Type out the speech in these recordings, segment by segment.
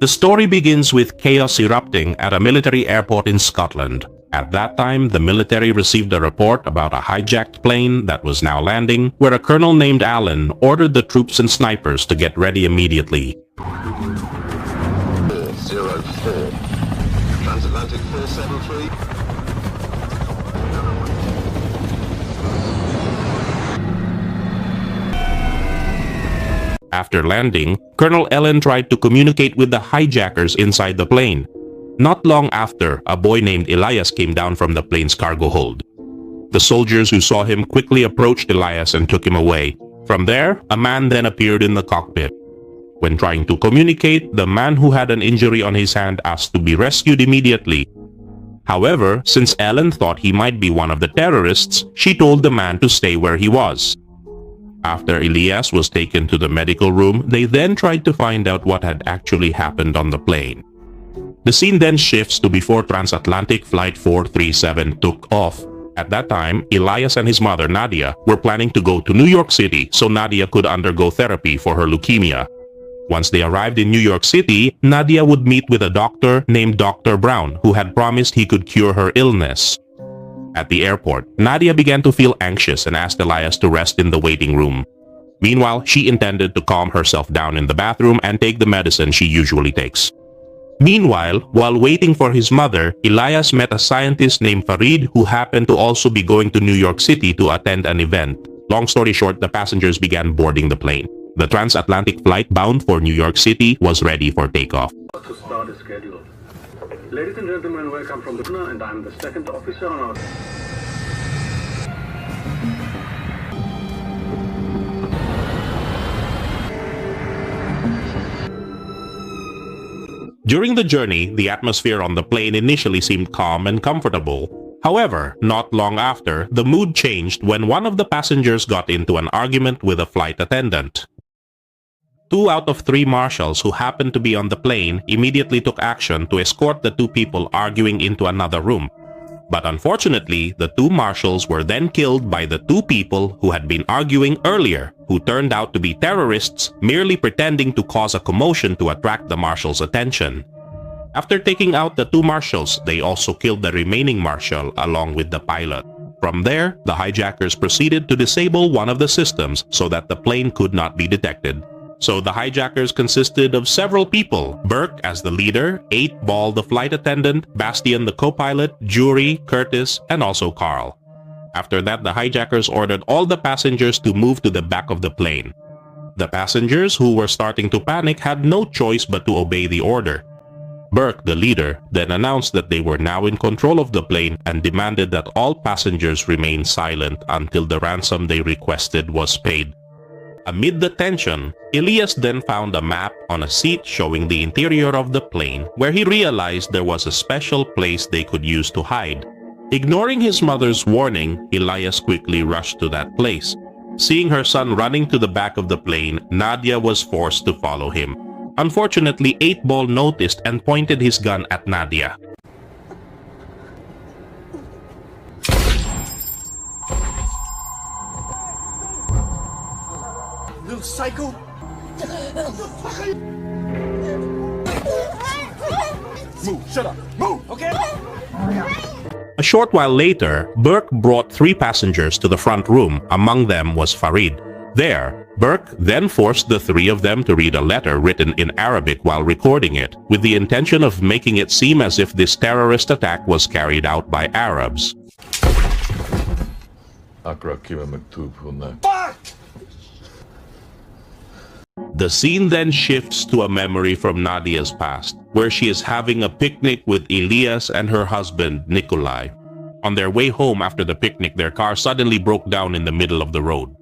The story begins with chaos erupting at a military airport in Scotland. At that time, the military received a report about a hijacked plane that was now landing, where a colonel named Allen ordered the troops and snipers to get ready immediately. 404. Transatlantic 473. After landing, Colonel Allen tried to communicate with the hijackers inside the plane. Not long after, a boy named Elias came down from the plane's cargo hold. The soldiers who saw him quickly approached Elias and took him away. From there, a man then appeared in the cockpit. When trying to communicate, the man who had an injury on his hand asked to be rescued immediately. However, since Ellen thought he might be one of the terrorists, she told the man to stay where he was. After Elias was taken to the medical room, they then tried to find out what had actually happened on the plane. The scene then shifts to before transatlantic flight 437 took off. At that time, Elias and his mother, Nadia, were planning to go to New York City so Nadia could undergo therapy for her leukemia. Once they arrived in New York City, Nadia would meet with a doctor named Dr. Brown, who had promised he could cure her illness. At the airport, Nadia began to feel anxious and asked Elias to rest in the waiting room. Meanwhile, she intended to calm herself down in the bathroom and take the medicine she usually takes. Meanwhile, while waiting for his mother, Elias met a scientist named Farid who happened to also be going to New York City to attend an event. Long story short, the passengers began boarding the plane. The transatlantic flight bound for New York City was ready for takeoff. To start the schedule. Ladies and gentlemen, welcome from the and I'm the second officer on our... During the journey, the atmosphere on the plane initially seemed calm and comfortable. However, not long after, the mood changed when one of the passengers got into an argument with a flight attendant. 2 out of 3 marshals who happened to be on the plane immediately took action to escort the 2 people arguing into another room. But unfortunately, the 2 marshals were then killed by the 2 people who had been arguing earlier, who turned out to be terrorists merely pretending to cause a commotion to attract the marshals' attention. After taking out the 2 marshals, they also killed the remaining marshal along with the pilot. From there, the hijackers proceeded to disable one of the systems so that the plane could not be detected. So the hijackers consisted of several people: Burke as the leader, 8-Ball the flight attendant, Bastian the co-pilot, Jury, Curtis, and also Carl. After that, the hijackers ordered all the passengers to move to the back of the plane. The passengers, who were starting to panic, had no choice but to obey the order. Burke, the leader, then announced that they were now in control of the plane and demanded that all passengers remain silent until the ransom they requested was paid. Amid the tension, Elias then found a map on a seat showing the interior of the plane, where he realized there was a special place they could use to hide. Ignoring his mother's warning, Elias quickly rushed to that place. Seeing her son running to the back of the plane, Nadia was forced to follow him. Unfortunately, 8-Ball noticed and pointed his gun at Nadia. Little psycho! Move! Shut up! Move! Okay? A short while later, Burke brought 3 passengers to the front room. Among them was Farid. There, Burke then forced the 3 of them to read a letter written in Arabic while recording it, with the intention of making it seem as if this terrorist attack was carried out by Arabs. The scene then shifts to a memory from Nadia's past, where she is having a picnic with Elias and her husband, Nikolai. On their way home after the picnic, their car suddenly broke down in the middle of the road.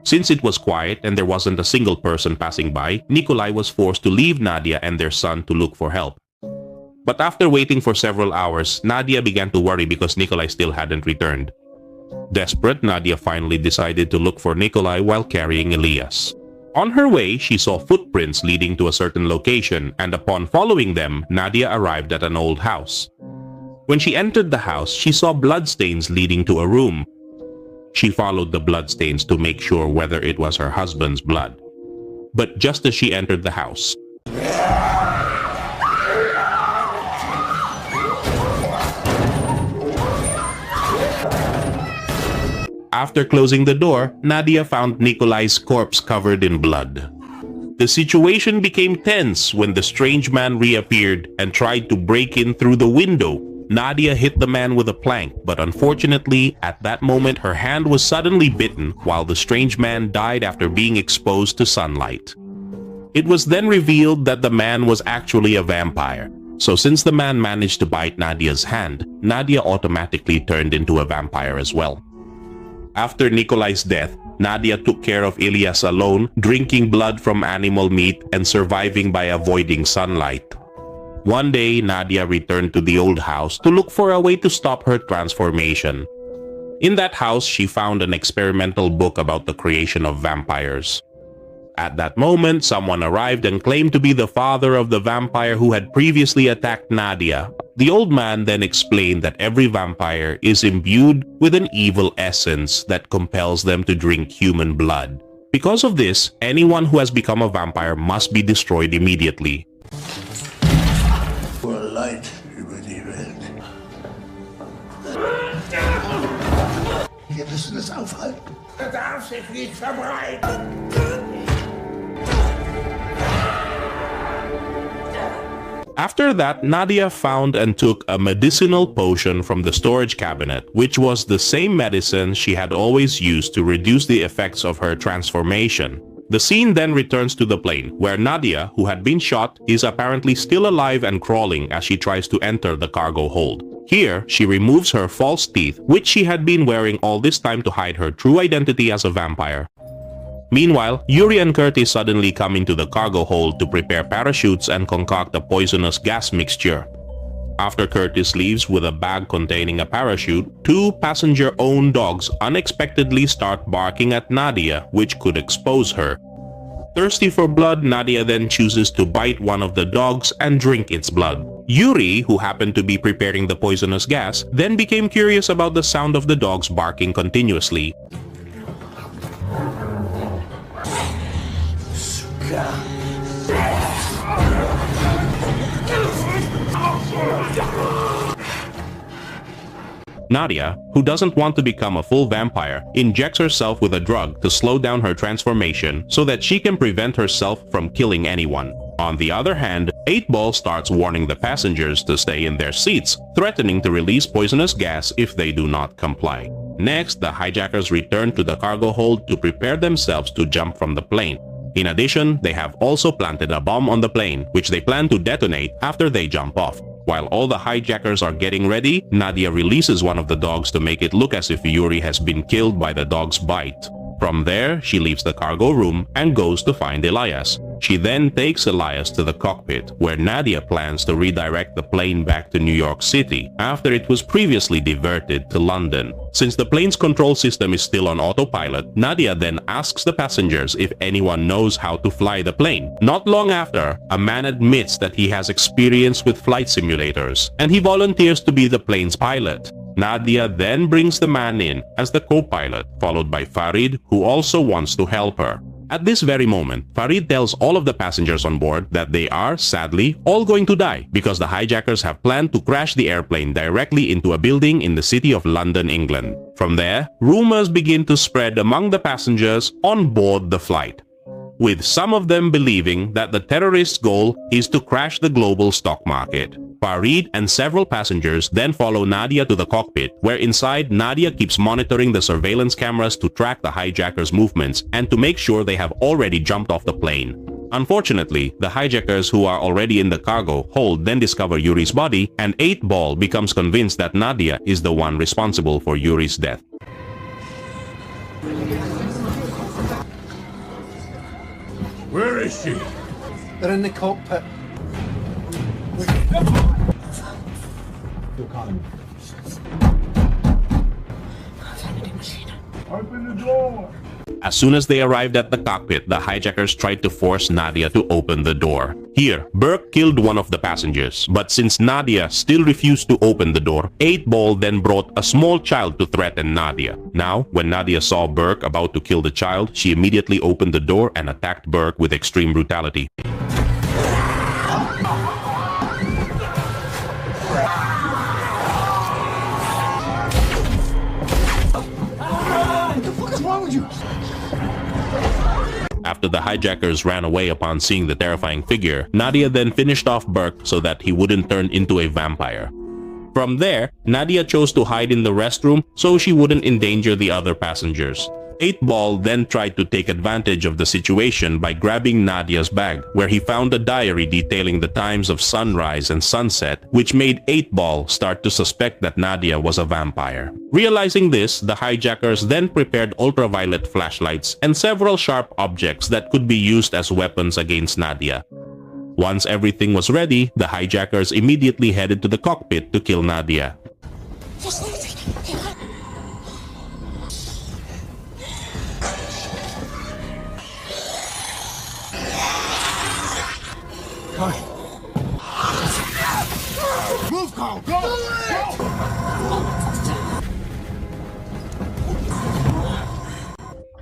Since it was quiet and there wasn't a single person passing by, Nikolai was forced to leave Nadia and their son to look for help. But after waiting for several hours, Nadia began to worry because Nikolai still hadn't returned. Desperate, Nadia finally decided to look for Nikolai while carrying Elias. On her way, she saw footprints leading to a certain location, and upon following them, Nadia arrived at an old house. When she entered the house, she saw bloodstains leading to a room. She followed the bloodstains to make sure whether it was her husband's blood. But just as she entered the house, after closing the door, Nadia found Nikolai's corpse covered in blood. The situation became tense when the strange man reappeared and tried to break in through the window. Nadia hit the man with a plank, but unfortunately, at that moment her hand was suddenly bitten while the strange man died after being exposed to sunlight. It was then revealed that the man was actually a vampire. So since the man managed to bite Nadia's hand, Nadia automatically turned into a vampire as well. After Nikolai's death, Nadia took care of Ilyas alone, drinking blood from animal meat and surviving by avoiding sunlight. One day, Nadia returned to the old house to look for a way to stop her transformation. In that house, she found an experimental book about the creation of vampires. At that moment, someone arrived and claimed to be the father of the vampire who had previously attacked Nadia. The old man then explained that every vampire is imbued with an evil essence that compels them to drink human blood. Because of this, anyone who has become a vampire must be destroyed immediately. For a light, everybody red. Hier müssen wir es aufhalten. Er darf sich nicht verbreiten. After that, Nadia found and took a medicinal potion from the storage cabinet, which was the same medicine she had always used to reduce the effects of her transformation. The scene then returns to the plane, where Nadia, who had been shot, is apparently still alive and crawling as she tries to enter the cargo hold. Here, she removes her false teeth, which she had been wearing all this time to hide her true identity as a vampire. Meanwhile, Yuri and Curtis suddenly come into the cargo hold to prepare parachutes and concoct a poisonous gas mixture. After Curtis leaves with a bag containing a parachute, two passenger-owned dogs unexpectedly start barking at Nadia, which could expose her. Thirsty for blood, Nadia then chooses to bite one of the dogs and drink its blood. Yuri, who happened to be preparing the poisonous gas, then became curious about the sound of the dogs barking continuously. Nadia, who doesn't want to become a full vampire, injects herself with a drug to slow down her transformation so that she can prevent herself from killing anyone. On the other hand, 8-Ball starts warning the passengers to stay in their seats, threatening to release poisonous gas if they do not comply. Next, the hijackers return to the cargo hold to prepare themselves to jump from the plane. In addition, they have also planted a bomb on the plane, which they plan to detonate after they jump off. While all the hijackers are getting ready, Nadia releases one of the dogs to make it look as if Yuri has been killed by the dog's bite. From there, she leaves the cargo room and goes to find Elias. She then takes Elias to the cockpit, where Nadia plans to redirect the plane back to New York City after it was previously diverted to London. Since the plane's control system is still on autopilot, Nadia then asks the passengers if anyone knows how to fly the plane. Not long after, a man admits that he has experience with flight simulators, and he volunteers to be the plane's pilot. Nadia then brings the man in as the co-pilot, followed by Farid, who also wants to help her. At this very moment, Farid tells all of the passengers on board that they are, sadly, all going to die because the hijackers have planned to crash the airplane directly into a building in the city of London, England. From there, rumors begin to spread among the passengers on board the flight, with some of them believing that the terrorists' goal is to crash the global stock market. Farid and several passengers then follow Nadia to the cockpit, where inside Nadia keeps monitoring the surveillance cameras to track the hijackers' movements and to make sure they have already jumped off the plane. Unfortunately, the hijackers who are already in the cargo hold then discover Yuri's body, and 8-Ball becomes convinced that Nadia is the one responsible for Yuri's death. Where is she? They're in the cockpit. Open the door! As soon as they arrived at the cockpit, the hijackers tried to force Nadia to open the door. Here, Burke killed one of the passengers, but since Nadia still refused to open the door, 8-Ball then brought a small child to threaten Nadia. Now, when Nadia saw Burke about to kill the child, she immediately opened the door and attacked Burke with extreme brutality. you. After the hijackers ran away upon seeing the terrifying figure, Nadia then finished off Burke so that he wouldn't turn into a vampire. From there, Nadia chose to hide in the restroom so she wouldn't endanger the other passengers. 8-Ball then tried to take advantage of the situation by grabbing Nadia's bag, where he found a diary detailing the times of sunrise and sunset, which made 8-Ball start to suspect that Nadia was a vampire. Realizing this, the hijackers then prepared ultraviolet flashlights and several sharp objects that could be used as weapons against Nadia. Once everything was ready, the hijackers immediately headed to the cockpit to kill Nadia. Move, Carl! Go! Go!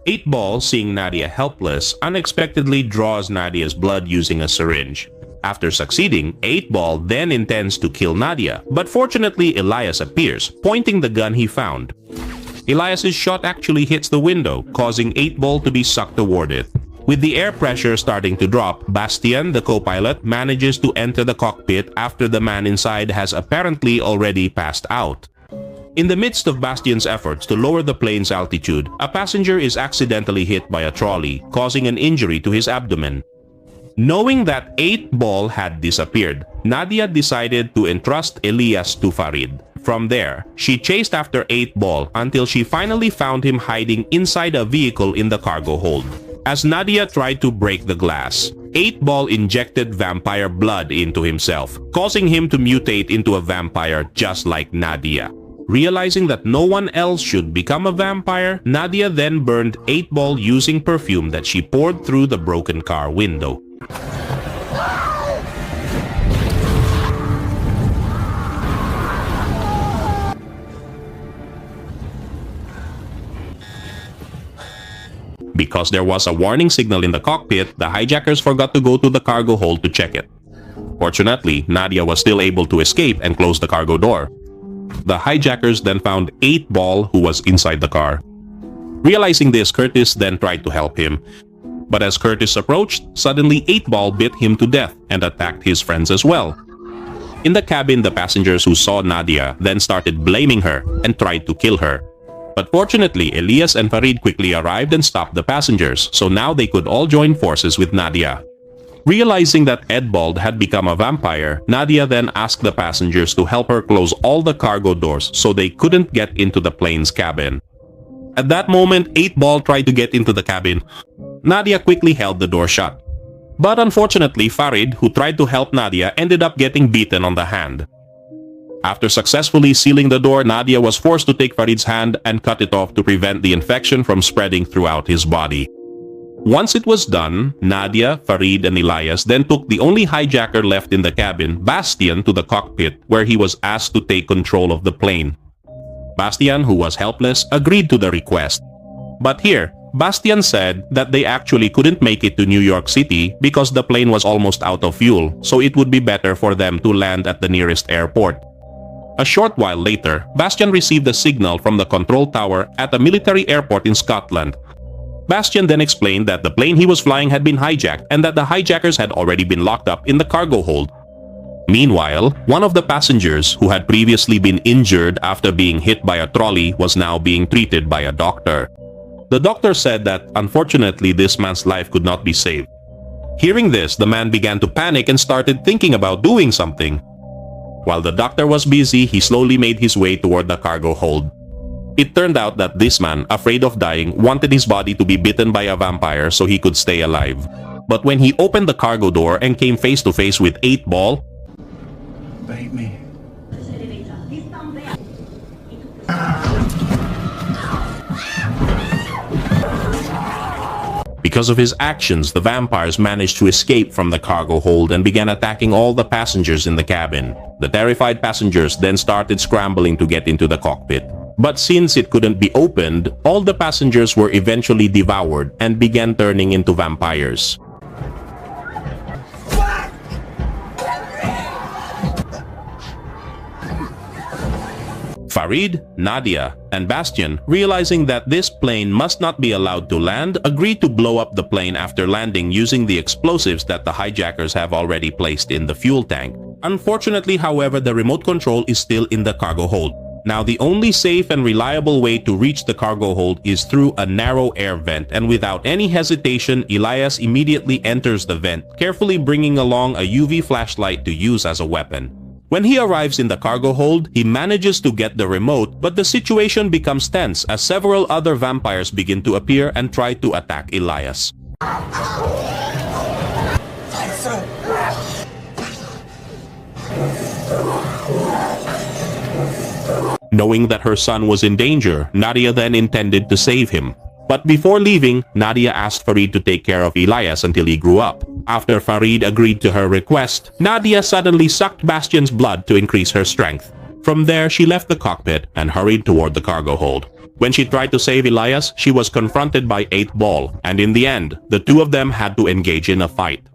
8-Ball, seeing Nadia helpless, unexpectedly draws Nadia's blood using a syringe. After succeeding, 8-Ball then intends to kill Nadia, but fortunately Elias appears, pointing the gun he found. Elias's shot actually hits the window, causing 8-Ball to be sucked toward it. With the air pressure starting to drop, Bastian, the co-pilot, manages to enter the cockpit after the man inside has apparently already passed out. In the midst of Bastian's efforts to lower the plane's altitude, a passenger is accidentally hit by a trolley, causing an injury to his abdomen. Knowing that 8-Ball had disappeared, Nadia decided to entrust Elias to Farid. From there, she chased after 8-Ball until she finally found him hiding inside a vehicle in the cargo hold. As Nadia tried to break the glass, 8-Ball injected vampire blood into himself, causing him to mutate into a vampire just like Nadia. Realizing that no one else should become a vampire, Nadia then burned 8-Ball using perfume that she poured through the broken car window. Because there was a warning signal in the cockpit, the hijackers forgot to go to the cargo hold to check it. Fortunately, Nadia was still able to escape and close the cargo door. The hijackers then found 8-Ball, who was inside the car. Realizing this, Curtis then tried to help him. But as Curtis approached, suddenly 8-Ball bit him to death and attacked his friends as well. In the cabin, the passengers who saw Nadia then started blaming her and tried to kill her. But fortunately, Elias and Farid quickly arrived and stopped the passengers, so now they could all join forces with Nadia. Realizing that 8-Ball had become a vampire, Nadia then asked the passengers to help her close all the cargo doors so they couldn't get into the plane's cabin. At that moment, 8-Ball tried to get into the cabin. Nadia quickly held the door shut. But unfortunately, Farid, who tried to help Nadia, ended up getting beaten on the hand. After successfully sealing the door, Nadia was forced to take Farid's hand and cut it off to prevent the infection from spreading throughout his body. Once it was done, Nadia, Farid, and Elias then took the only hijacker left in the cabin, Bastian, to the cockpit, where he was asked to take control of the plane. Bastian, who was helpless, agreed to the request. But here, Bastian said that they actually couldn't make it to New York City because the plane was almost out of fuel, so it would be better for them to land at the nearest airport. A short while later, Bastian received a signal from the control tower at a military airport in Scotland. Bastian then explained that the plane he was flying had been hijacked and that the hijackers had already been locked up in the cargo hold. Meanwhile, one of the passengers who had previously been injured after being hit by a trolley was now being treated by a doctor. The doctor said that, unfortunately, this man's life could not be saved. Hearing this, the man began to panic and started thinking about doing something. While the doctor was busy, he slowly made his way toward the cargo hold. It turned out that this man, afraid of dying, wanted his body to be bitten by a vampire so he could stay alive. But when he opened the cargo door and came face to face with 8-Ball, Bait me. because of his actions, the vampires managed to escape from the cargo hold and began attacking all the passengers in the cabin. The terrified passengers then started scrambling to get into the cockpit. But since it couldn't be opened, all the passengers were eventually devoured and began turning into vampires. Farid, Nadia, and Bastian, realizing that this plane must not be allowed to land, agreed to blow up the plane after landing using the explosives that the hijackers have already placed in the fuel tank. Unfortunately, however, the remote control is still in the cargo hold. Now, the only safe and reliable way to reach the cargo hold is through a narrow air vent, and without any hesitation, Elias immediately enters the vent, carefully bringing along a UV flashlight to use as a weapon. When he arrives in the cargo hold, he manages to get the remote, but the situation becomes tense as several other vampires begin to appear and try to attack Elias. Knowing that her son was in danger, Nadia then intended to save him. But before leaving, Nadia asked Farid to take care of Elias until he grew up. After Farid agreed to her request, Nadia suddenly sucked Bastian's blood to increase her strength. From there, she left the cockpit and hurried toward the cargo hold. When she tried to save Elias, she was confronted by 8 Ball, and in the end, the two of them had to engage in a fight.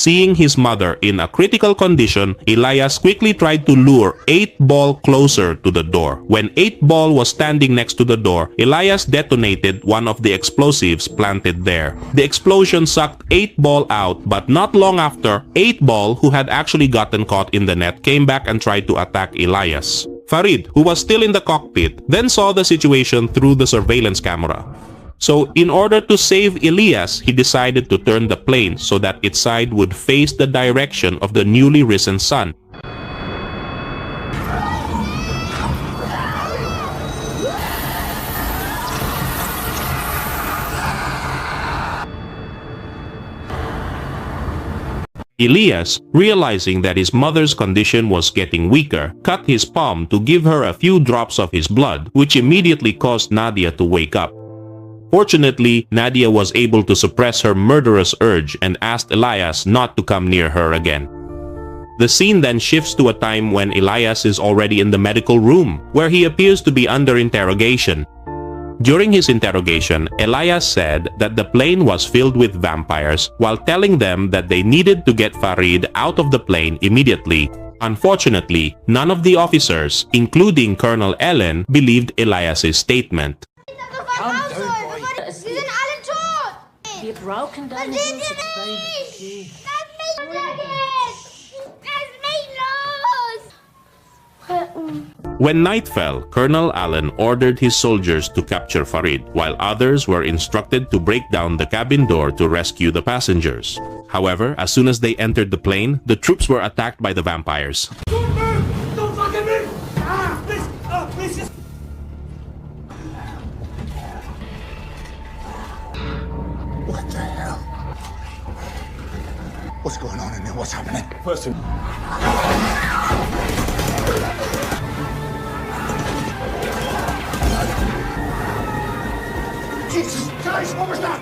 Seeing his mother in a critical condition, Elias quickly tried to lure 8 Ball closer to the door. When 8 Ball was standing next to the door, Elias detonated one of the explosives planted there. The explosion sucked 8 Ball out, but not long after, 8 Ball, who had actually gotten caught in the net, came back and tried to attack Elias. Farid, who was still in the cockpit, then saw the situation through the surveillance camera. So, in order to save Elias, he decided to turn the plane so that its side would face the direction of the newly risen sun. Elias, realizing that his mother's condition was getting weaker, cut his palm to give her a few drops of his blood, which immediately caused Nadia to wake up. Fortunately, Nadia was able to suppress her murderous urge and asked Elias not to come near her again. The scene then shifts to a time when Elias is already in the medical room, where he appears to be under interrogation. During his interrogation, Elias said that the plane was filled with vampires while telling them that they needed to get Farid out of the plane immediately. Unfortunately, none of the officers, including Colonel Ellen, believed Elias's statement. Sie sind alle tot! Wir brauchen deine Hilfe, Baby. When night fell, Colonel Allen ordered his soldiers to capture Farid, while others were instructed to break down the cabin door to rescue the passengers. However, as soon as they entered the plane, the troops were attacked by the vampires. Don't move! Don't fucking move! Please! What the hell? What's going on in there? What's happening? Person. Jesus Christ, what was that?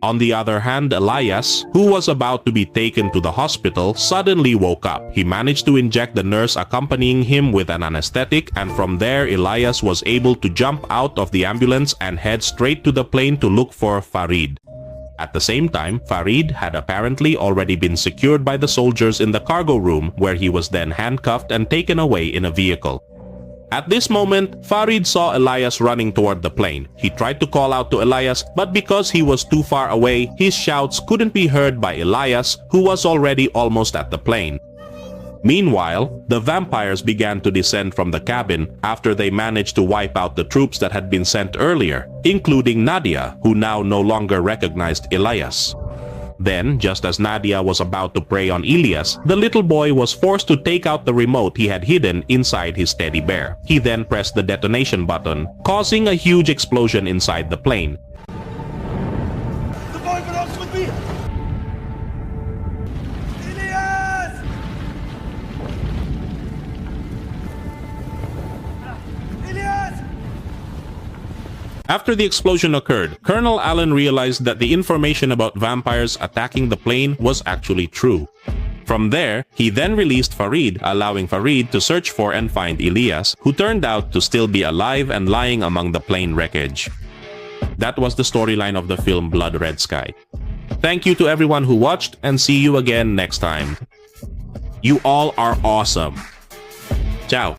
On the other hand, Elias, who was about to be taken to the hospital, suddenly woke up. He managed to inject the nurse accompanying him with an anesthetic, and from there, Elias was able to jump out of the ambulance and head straight to the plane to look for Farid. At the same time, Farid had apparently already been secured by the soldiers in the cargo room, where he was then handcuffed and taken away in a vehicle. At this moment, Farid saw Elias running toward the plane. He tried to call out to Elias, but because he was too far away, his shouts couldn't be heard by Elias, who was already almost at the plane. Meanwhile, the vampires began to descend from the cabin after they managed to wipe out the troops that had been sent earlier, including Nadia, who now no longer recognized Elias. Then, just as Nadia was about to prey on Elias, the little boy was forced to take out the remote he had hidden inside his teddy bear. He then pressed the detonation button, causing a huge explosion inside the plane. The boy belongs with me! Elias! Elias! After the explosion occurred, Colonel Allen realized that the information about vampires attacking the plane was actually true. From there, he then released Farid, allowing Farid to search for and find Elias, who turned out to still be alive and lying among the plane wreckage. That was the storyline of the film Blood Red Sky. Thank you to everyone who watched, and see you again next time. You all are awesome. Ciao.